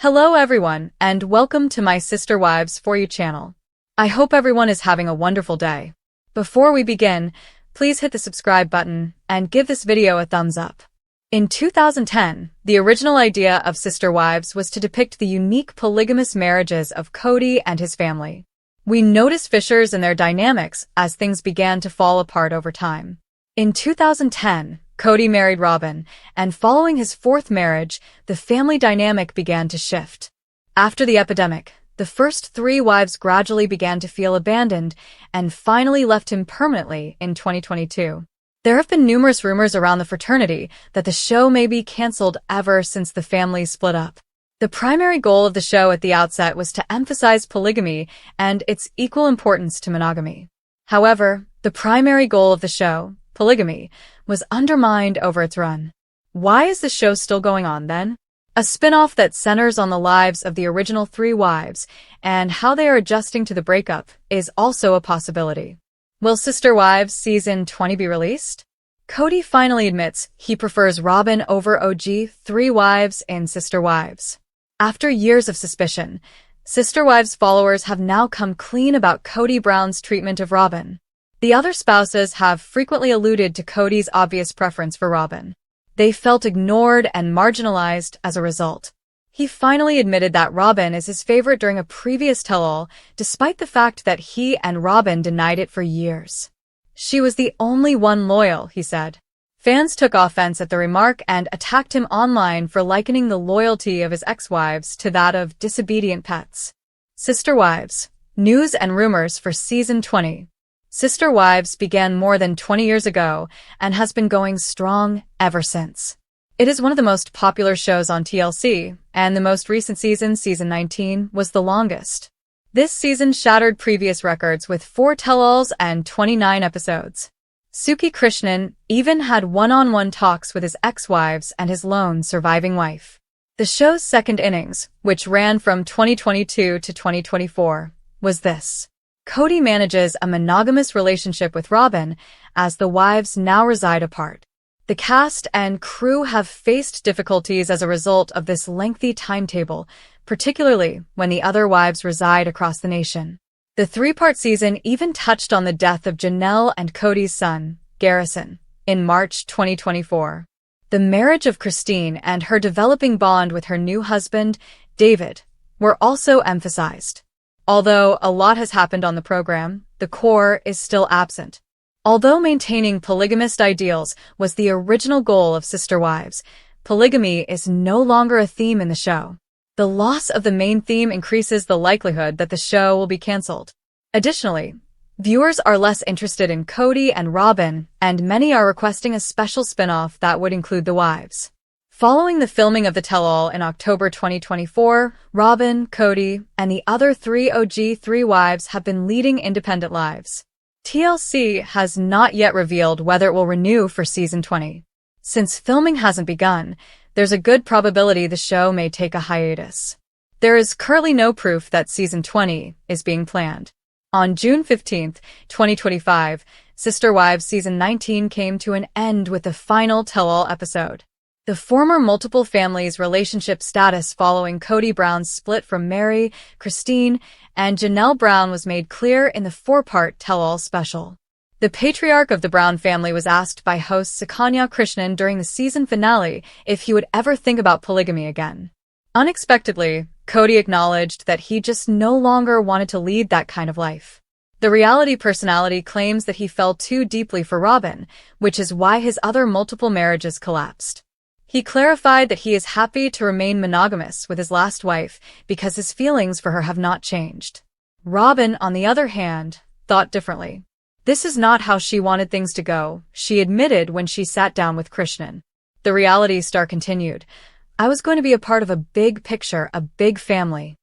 Hello everyone, and welcome to my Sister Wives For You channel. I hope everyone is having a wonderful day. Before we begin, please hit the subscribe button and give this video a thumbs up. In 2010, the original idea of Sister Wives was to depict the unique polygamous marriages of Kody and his family. We noticed fissures in their dynamics as things began to fall apart over time. In 2010, Kody married Robin, and following his fourth marriage, the family dynamic began to shift. After the epidemic, the first three wives gradually began to feel abandoned and finally left him permanently in 2022. There have been numerous rumors around the fraternity that the show may be cancelled ever since the family split up. The primary goal of the show at the outset was to emphasize polygamy and its equal importance to monogamy. However, the primary goal of the show, polygamy, was undermined over its run. Why is the show still going on then? A spin-off that centers on the lives of the original three wives and how they are adjusting to the breakup is also a possibility. Will Sister Wives Season 20 be released? Kody finally admits he prefers Robin over OG three wives in Sister Wives. After years of suspicion, Sister Wives followers have now come clean about Kody Brown's treatment of Robin. The other spouses have frequently alluded to Kody's obvious preference for Robin. They felt ignored and marginalized as a result. He finally admitted that Robin is his favorite during a previous tell-all, despite the fact that he and Robin denied it for years. She was the only one loyal, he said. Fans took offense at the remark and attacked him online for likening the loyalty of his ex-wives to that of disobedient pets. Sister Wives, news and rumors for Season 20. Sister Wives began more than 20 years ago and has been going strong ever since. It is one of the most popular shows on TLC, and the most recent season, Season 19, was the longest. This season shattered previous records with 4 tell-alls and 29 episodes. Suki Krishnan even had one-on-one talks with his ex-wives and his lone surviving wife. The show's second innings, which ran from 2022 to 2024, was this. Kody manages a monogamous relationship with Robin as the wives now reside apart. The cast and crew have faced difficulties as a result of this lengthy timetable, particularly when the other wives reside across the nation. The 3-part season even touched on the death of Janelle and Kody's son, Garrison, in March 2024. The marriage of Christine and her developing bond with her new husband, David, were also emphasized. Although a lot has happened on the program, the core is still absent. Although maintaining polygamist ideals was the original goal of Sister Wives, polygamy is no longer a theme in the show. The loss of the main theme increases the likelihood that the show will be cancelled. Additionally, viewers are less interested in Kody and Robin, and many are requesting a special spin-off that would include the wives. Following the filming of the tell-all in October 2024, Robin, Kody, and the other 3 OG 3 wives have been leading independent lives. TLC has not yet revealed whether it will renew for Season 20. Since filming hasn't begun, there's a good probability the show may take a hiatus. There is currently no proof that Season 20 is being planned. On June 15, 2025, Sister Wives Season 19 came to an end with the final tell-all episode. The former multiple families' relationship status following Kody Brown's split from Mary, Christine, and Janelle Brown was made clear in the 4-part tell-all special. The patriarch of the Brown family was asked by host Sukanya Krishnan during the season finale if he would ever think about polygamy again. Unexpectedly, Kody acknowledged that he just no longer wanted to lead that kind of life. The reality personality claims that he fell too deeply for Robin, which is why his other multiple marriages collapsed. He clarified that he is happy to remain monogamous with his last wife because his feelings for her have not changed. Robin, on the other hand, thought differently. This is not how she wanted things to go, she admitted when she sat down with Krishnan. The reality star continued, I was going to be a part of a big picture, a big family.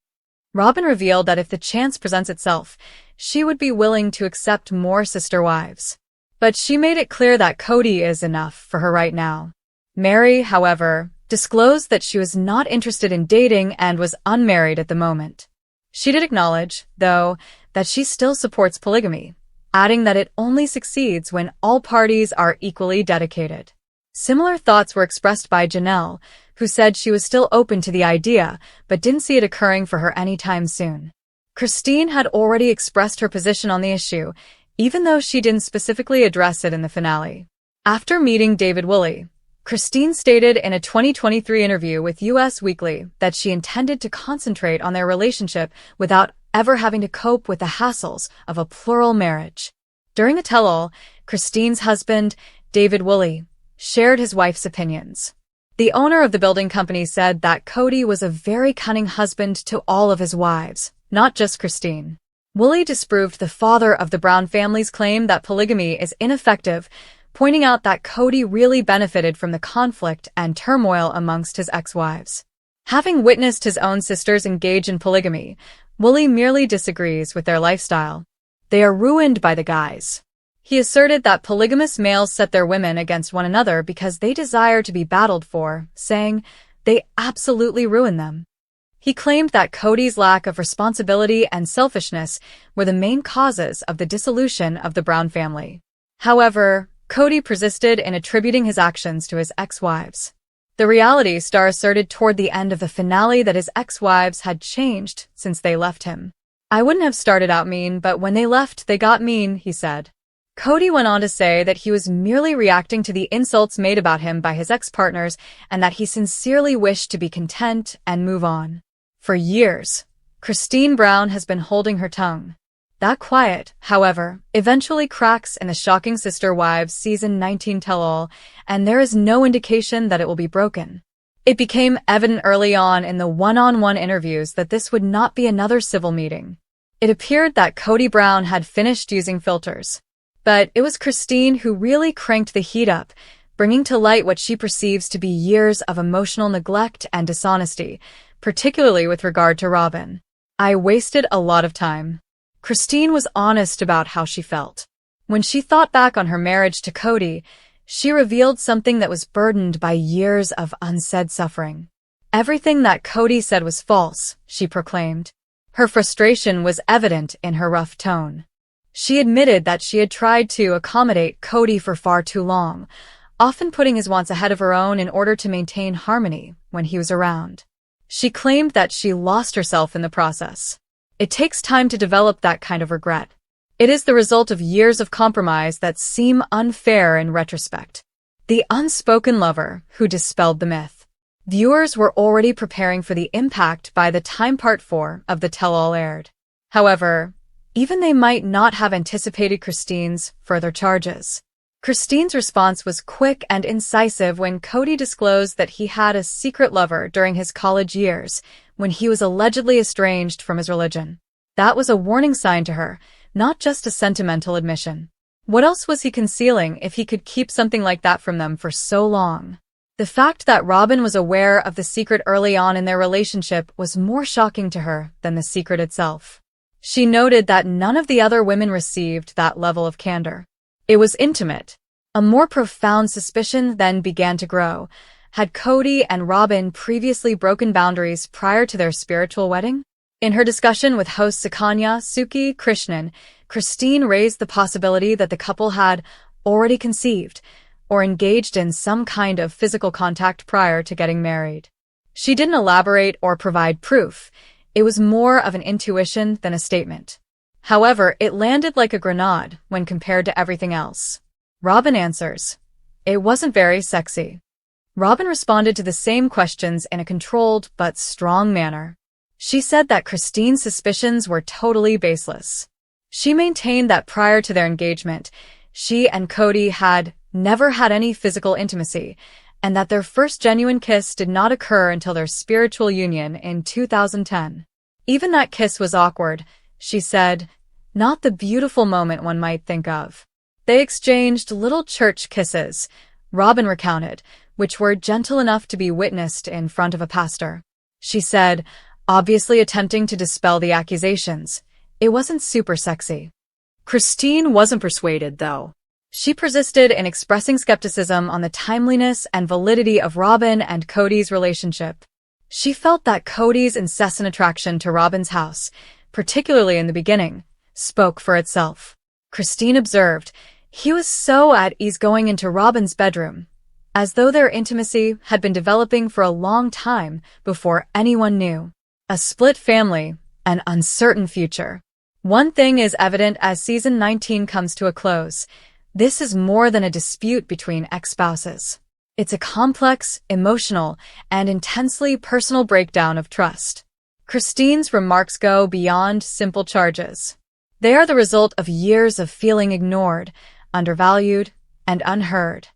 Robin revealed that if the chance presents itself, she would be willing to accept more sister wives. But she made it clear that Kody is enough for her right now. Mary, however, disclosed that she was not interested in dating and was unmarried at the moment. She did acknowledge, though, that she still supports polygamy, adding that it only succeeds when all parties are equally dedicated. Similar thoughts were expressed by Janelle, who said she was still open to the idea, but didn't see it occurring for her anytime soon. Christine had already expressed her position on the issue, even though she didn't specifically address it in the finale. After meeting David Woolley, Christine stated in a 2023 interview with US Weekly that she intended to concentrate on their relationship without ever having to cope with the hassles of a plural marriage. During a tell-all, Christine's husband, David Woolley, shared his wife's opinions. The owner of the building company said that Kody was a very cunning husband to all of his wives, not just Christine. Woolley disproved the father of the Brown family's claim that polygamy is ineffective, pointing out that Kody really benefited from the conflict and turmoil amongst his ex-wives. Having witnessed his own sisters engage in polygamy, Woolley merely disagrees with their lifestyle. They are ruined by the guys. He asserted that polygamous males set their women against one another because they desire to be battled for, saying, "They absolutely ruin them." He claimed that Kody's lack of responsibility and selfishness were the main causes of the dissolution of the Brown family. However, Kody persisted in attributing his actions to his ex-wives. The reality star asserted toward the end of the finale that his ex-wives had changed since they left him. "I wouldn't have started out mean, but when they left, they got mean," he said. Kody went on to say that he was merely reacting to the insults made about him by his ex-partners and that he sincerely wished to be content and move on. For years, Christine Brown has been holding her tongue. That quiet, however, eventually cracks in the shocking Sister Wives Season 19 tell-all, and there is no indication that it will be broken. It became evident early on in the one-on-one interviews that this would not be another civil meeting. It appeared that Kody Brown had finished using filters. But it was Christine who really cranked the heat up, bringing to light what she perceives to be years of emotional neglect and dishonesty, particularly with regard to Robin. "I wasted a lot of time." Christine was honest about how she felt. When she thought back on her marriage to Kody, she revealed something that was burdened by years of unsaid suffering. Everything that Kody said was false, she proclaimed. Her frustration was evident in her rough tone. She admitted that she had tried to accommodate Kody for far too long, often putting his wants ahead of her own in order to maintain harmony when he was around. She claimed that she lost herself in the process. It takes time to develop that kind of regret. It is the result of years of compromise that seem unfair in retrospect. The unspoken lover who dispelled the myth. Viewers were already preparing for the impact by the time Part 4 of the tell-all aired. However, even they might not have anticipated Christine's further charges. Christine's response was quick and incisive when Kody disclosed that he had a secret lover during his college years, when he was allegedly estranged from his religion. That was a warning sign to her, not just a sentimental admission. What else was he concealing if he could keep something like that from them for so long? The fact that Robin was aware of the secret early on in their relationship was more shocking to her than the secret itself. She noted that none of the other women received that level of candor. It was intimate. A more profound suspicion then began to grow. Had Kody and Robin previously broken boundaries prior to their spiritual wedding? In her discussion with host Sukanya Suki Krishnan, Christine raised the possibility that the couple had already conceived or engaged in some kind of physical contact prior to getting married. She didn't elaborate or provide proof. It was more of an intuition than a statement. However, it landed like a grenade when compared to everything else. Robin answers, "It wasn't very sexy." Robin responded to the same questions in a controlled but strong manner. She said that Christine's suspicions were totally baseless. She maintained that prior to their engagement, she and Kody had never had any physical intimacy, and that their first genuine kiss did not occur until their spiritual union in 2010. Even that kiss was awkward, she said, not the beautiful moment one might think of. They exchanged little church kisses, Robin recounted, which were gentle enough to be witnessed in front of a pastor. She said, obviously attempting to dispel the accusations. It wasn't super sexy. Christine wasn't persuaded, though. She persisted in expressing skepticism on the timeliness and validity of Robin and Kody's relationship. She felt that Kody's incessant attraction to Robin's house, particularly in the beginning, spoke for itself. Christine observed, he was so at ease going into Robin's bedroom. as though their intimacy had been developing for a long time before anyone knew. A split family, an uncertain future. One thing is evident as season 19 comes to a close. This is more than a dispute between ex-spouses. It's a complex, emotional, and intensely personal breakdown of trust. Christine's remarks go beyond simple charges. They are the result of years of feeling ignored, undervalued, and unheard.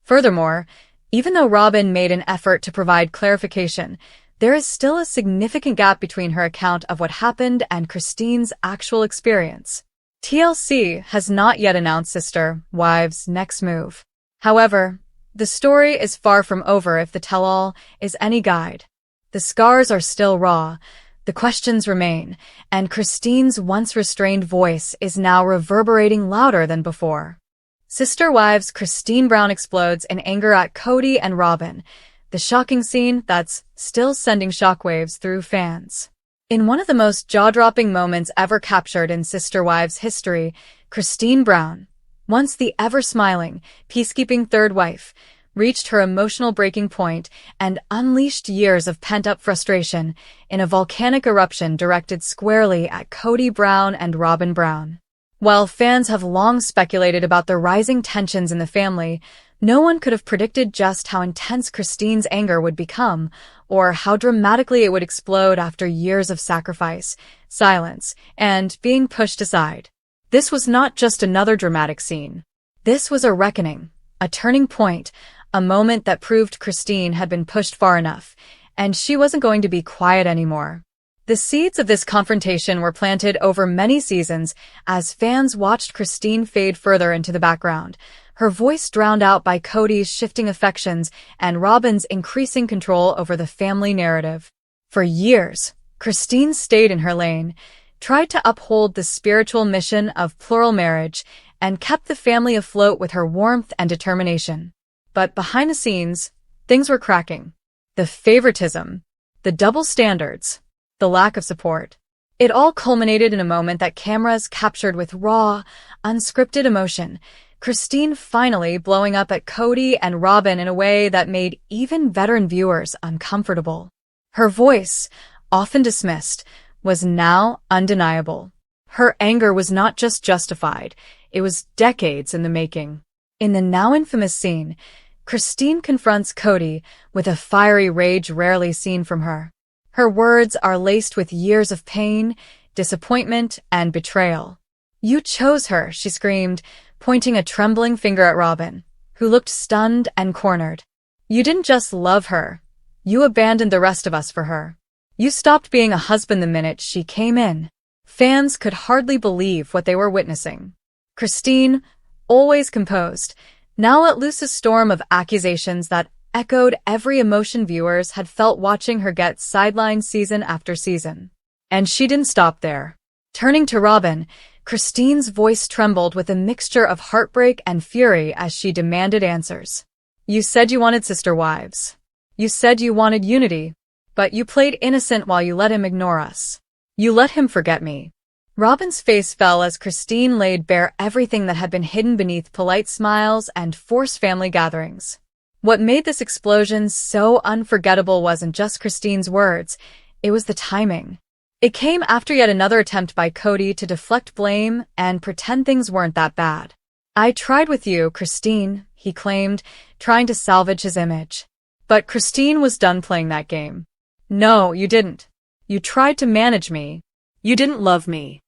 Furthermore, even though Robin made an effort to provide clarification, there is still a significant gap between her account of what happened and Christine's actual experience. TLC has not yet announced Sister Wives' next move. However, the story is far from over if the tell-all is any guide. The scars are still raw, the questions remain, and Christine's once restrained voice is now reverberating louder than before. Sister Wives Christine Brown explodes in anger at Kody and Robin, the shocking scene that's still sending shockwaves through fans. In one of the most jaw-dropping moments ever captured in Sister Wives history, Christine Brown, once the ever-smiling, peacekeeping third wife, reached her emotional breaking point and unleashed years of pent-up frustration in a volcanic eruption directed squarely at Kody Brown and Robin Brown. While fans have long speculated about the rising tensions in the family, no one could have predicted just how intense Christine's anger would become, or how dramatically it would explode after years of sacrifice, silence, and being pushed aside. This was not just another dramatic scene. This was a reckoning, a turning point, a moment that proved Christine had been pushed far enough, and she wasn't going to be quiet anymore. The seeds of this confrontation were planted over many seasons as fans watched Christine fade further into the background, her voice drowned out by Kody's shifting affections and Robin's increasing control over the family narrative. For years, Christine stayed in her lane, tried to uphold the spiritual mission of plural marriage, and kept the family afloat with her warmth and determination. But behind the scenes, things were cracking. The favoritism, the double standards, the lack of support. It all culminated in a moment that cameras captured with raw, unscripted emotion, Christine finally blowing up at Kody and Robin in a way that made even veteran viewers uncomfortable. Her voice, often dismissed, was now undeniable. Her anger was not just justified, it was decades in the making. In the now infamous scene, Christine confronts Kody with a fiery rage rarely seen from her. Her words are laced with years of pain, disappointment, and betrayal. "You chose her," she screamed, pointing a trembling finger at Robin, who looked stunned and cornered. "You didn't just love her. You abandoned the rest of us for her. You stopped being a husband the minute she came in." Fans could hardly believe what they were witnessing. Christine, always composed, now let loose a storm of accusations that echoed every emotion viewers had felt watching her get sidelined season after season. And she didn't stop there. Turning to Robin, Christine's voice trembled with a mixture of heartbreak and fury as she demanded answers. "You said you wanted sister wives. You said you wanted unity, but you played innocent while you let him ignore us. You let him forget me." Robin's face fell as Christine laid bare everything that had been hidden beneath polite smiles and forced family gatherings. What made this explosion so unforgettable wasn't just Christine's words, it was the timing. It came after yet another attempt by Kody to deflect blame and pretend things weren't that bad. "I tried with you, Christine," he claimed, trying to salvage his image. But Christine was done playing that game. "No, you didn't. You tried to manage me. You didn't love me."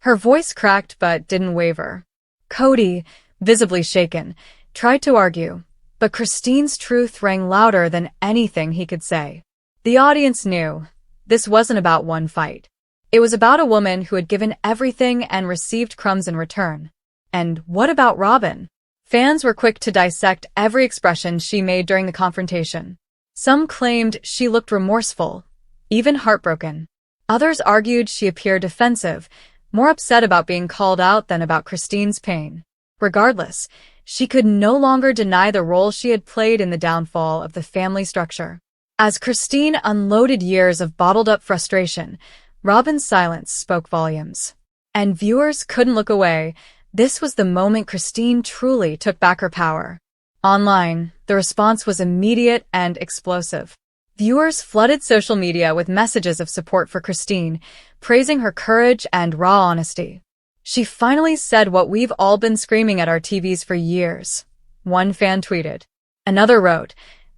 Her voice cracked but didn't waver. Kody, visibly shaken, tried to argue, but Christine's truth rang louder than anything he could say. The audience knew this wasn't about one fight. It was about a woman who had given everything and received crumbs in return. And what about Robin? Fans were quick to dissect every expression she made during the confrontation. Some claimed she looked remorseful, even heartbroken. Others argued she appeared defensive, more upset about being called out than about Christine's pain. Regardless, she could no longer deny the role she had played in the downfall of the family structure. As Christine unloaded years of bottled-up frustration, Robin's silence spoke volumes. And viewers couldn't look away. This was the moment Christine truly took back her power. Online, the response was immediate and explosive. Viewers flooded social media with messages of support for Christine, praising her courage and raw honesty. "She finally said what we've all been screaming at our TVs for years," one fan tweeted. Another wrote,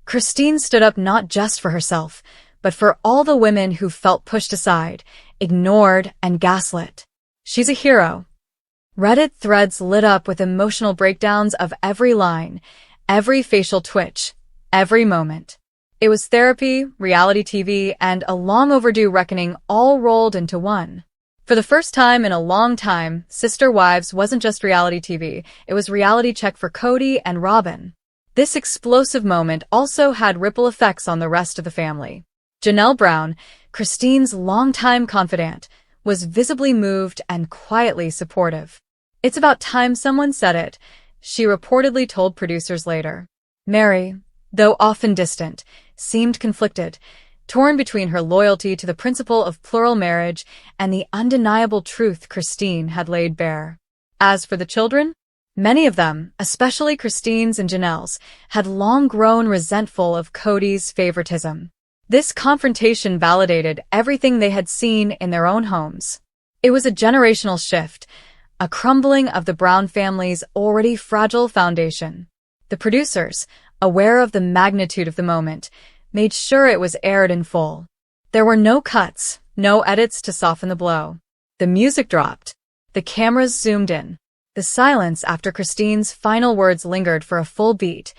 "Christine stood up not just for herself, but for all the women who felt pushed aside, ignored, and gaslit. She's a hero." Reddit threads lit up with emotional breakdowns of every line, every facial twitch, every moment. It was therapy, reality TV, and a long overdue reckoning all rolled into one. For the first time in a long time, Sister Wives wasn't just reality TV, it was reality check for Kody and Robin. This explosive moment also had ripple effects on the rest of the family. Janelle Brown, Christine's longtime confidant, was visibly moved and quietly supportive. "It's about time someone said it," she reportedly told producers later. Mary, though often distant, seemed conflicted, torn between her loyalty to the principle of plural marriage and the undeniable truth Christine had laid bare. As for the children, many of them, especially Christine's and Janelle's, had long grown resentful of Kody's favoritism. This confrontation validated everything they had seen in their own homes. It was a generational shift, a crumbling of the Brown family's already fragile foundation. The producers, aware of the magnitude of the moment, made sure it was aired in full. There were no cuts, no edits to soften the blow. The music dropped. The cameras zoomed in. The silence after Christine's final words lingered for a full beat,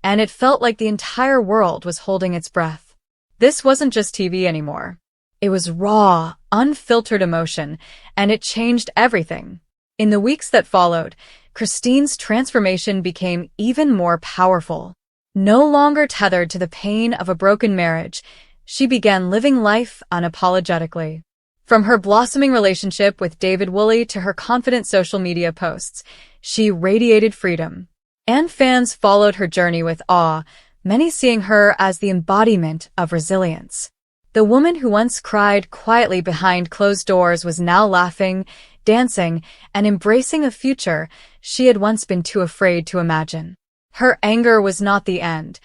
and it felt like the entire world was holding its breath. This wasn't just TV anymore. It was raw, unfiltered emotion, and it changed everything. In the weeks that followed, Christine's transformation became even more powerful. No longer tethered to the pain of a broken marriage, she began living life unapologetically. From her blossoming relationship with David Woolley to her confident social media posts, she radiated freedom. And fans followed her journey with awe, many seeing her as the embodiment of resilience. The woman who once cried quietly behind closed doors was now laughing, dancing, and embracing a future she had once been too afraid to imagine. Her anger was not the end.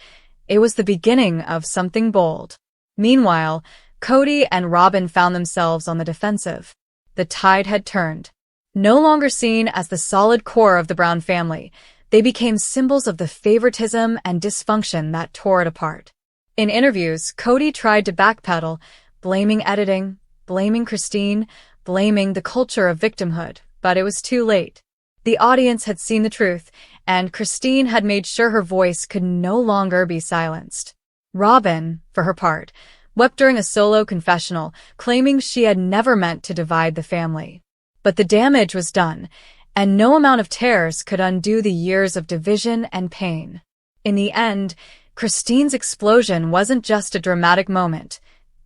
It was the beginning of something bold. Meanwhile, Kody and Robin found themselves on the defensive. The tide had turned. No longer seen as the solid core of the Brown family, they became symbols of the favoritism and dysfunction that tore it apart. In interviews, Kody tried to backpedal, blaming editing, blaming Christine, blaming the culture of victimhood, but it was too late. The audience had seen the truth, and Christine had made sure her voice could no longer be silenced. Robin, for her part, wept during a solo confessional, claiming she had never meant to divide the family. But the damage was done, and no amount of tears could undo the years of division and pain. In the end, Christine's explosion wasn't just a dramatic moment.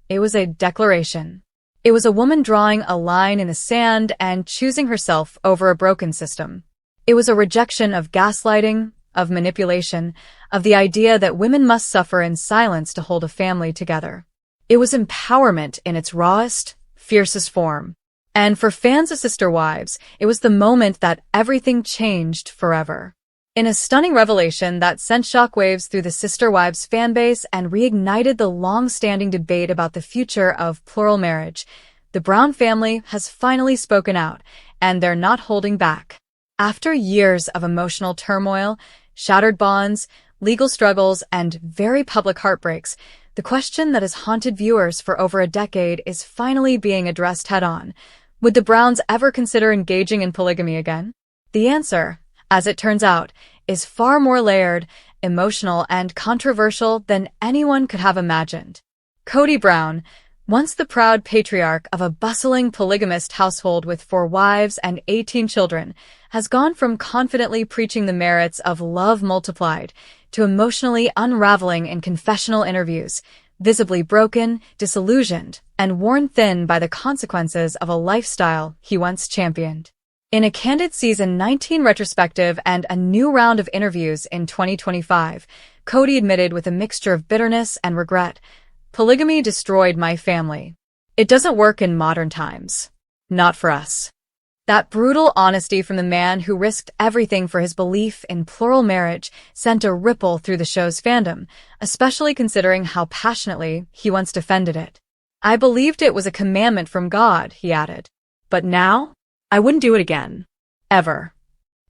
It was a declaration. It was a woman drawing a line in the sand and choosing herself over a broken system. It was a rejection of gaslighting, of manipulation, of the idea that women must suffer in silence to hold a family together. It was empowerment in its rawest, fiercest form. And for fans of Sister Wives, it was the moment that everything changed forever. In a stunning revelation that sent shockwaves through the Sister Wives fanbase and reignited the long-standing debate about the future of plural marriage, the Brown family has finally spoken out, and they're not holding back. After years of emotional turmoil, shattered bonds, legal struggles, and very public heartbreaks, the question that has haunted viewers for over a decade is finally being addressed head-on. Would the Browns ever consider engaging in polygamy again? The answer, as it turns out, is far more layered, emotional, and controversial than anyone could have imagined. Kody Brown, once the proud patriarch of a bustling polygamist household with 4 wives and 18 children, has gone from confidently preaching the merits of love multiplied to emotionally unraveling in confessional interviews, visibly broken, disillusioned, and worn thin by the consequences of a lifestyle he once championed. In a candid Season 19 retrospective and a new round of interviews in 2025, Kody admitted with a mixture of bitterness and regret, "Polygamy destroyed my family. It doesn't work in modern times. Not for us." That brutal honesty from the man who risked everything for his belief in plural marriage sent a ripple through the show's fandom, especially considering how passionately he once defended it. "I believed it was a commandment from God," he added. "But now, I wouldn't do it again. Ever."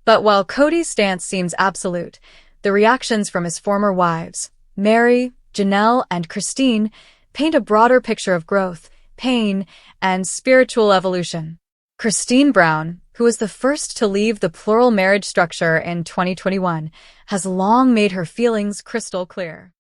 But while Kody's stance seems absolute, the reactions from his former wives, Mary, Janelle, and Christine, paint a broader picture of growth, pain, and spiritual evolution. Christine Brown, who was the first to leave the plural marriage structure in 2021, has long made her feelings crystal clear.